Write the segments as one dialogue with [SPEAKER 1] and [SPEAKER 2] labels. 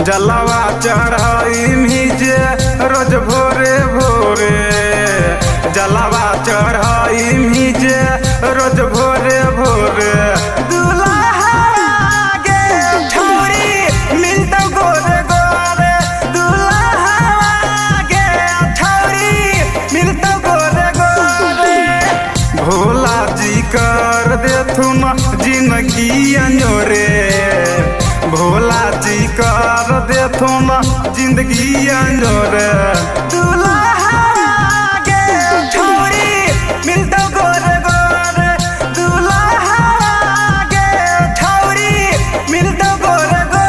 [SPEAKER 1] जलवा चढ़ाई मीजे रोज भोरे भोरे, जलवा चढ़ाई मीजे रोज भोरे भोरे। दुल्हा गे छौरी मिलतौ गोरे गोरे, दुल्हा गे छौरी मिलतौ गोरे गोरे। भोला जी कर देथुन जिंदगी अंजोरे, भोला जी कर देथुन जिंदगी अंजोरे। दुल्हा गे छौरी मिलतौ गोरे गोरे, दुल्हा गे छौरी मिलतौ गोरे गोरे।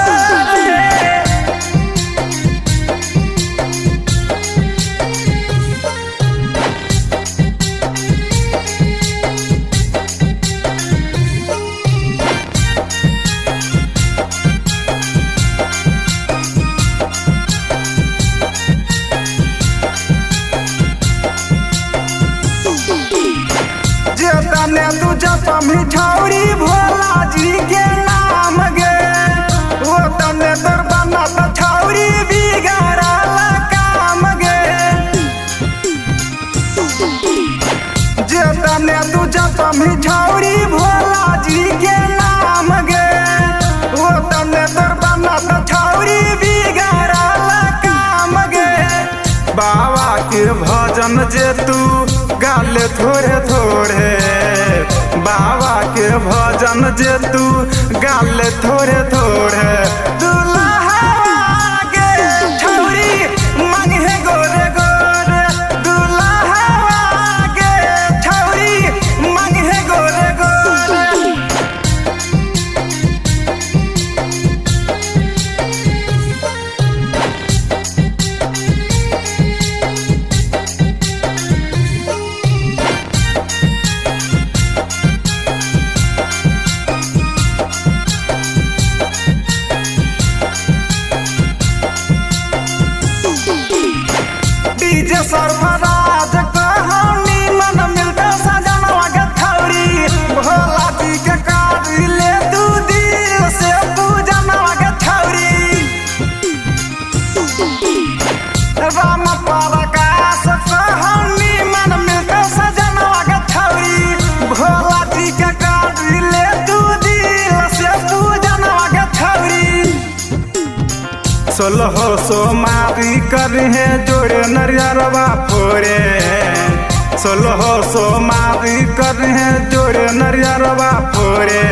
[SPEAKER 1] तने तू जप मिठौरी भोला जी के नाम गे, वो तने तोर बना तो छौरी बिगड़ल काम गे। जे तने तू जप मिठौरी भोला जी के नाम गे, वो तने तोर बना तो छौरी बिगड़ल काम गे। बाबा के भजन जे तू गाले थोड़े थोड़े, बाबा के भजन जे तू गाले थोड़े थोड़े। दुल्हा गे छौरी मांगे गोरे गोरे, दुल्हा गे छौरी मांगे गोरे गोरे। डीजे सरफराज कहानी मन मिलता सजनवा के छौरी, भोला जी के काट ले तू दिल से पूजनवा के छौरी। राम प्रकाश कहानी मन मिलता सजनवा के छौरी, भोला जी के काट ले तू दिल से पूजनवा के छौरी। 16 सोमारी करे जोड़े नरियरवा फोरे, 16 सोमारी करे जोड़े नरियरवा फोरे।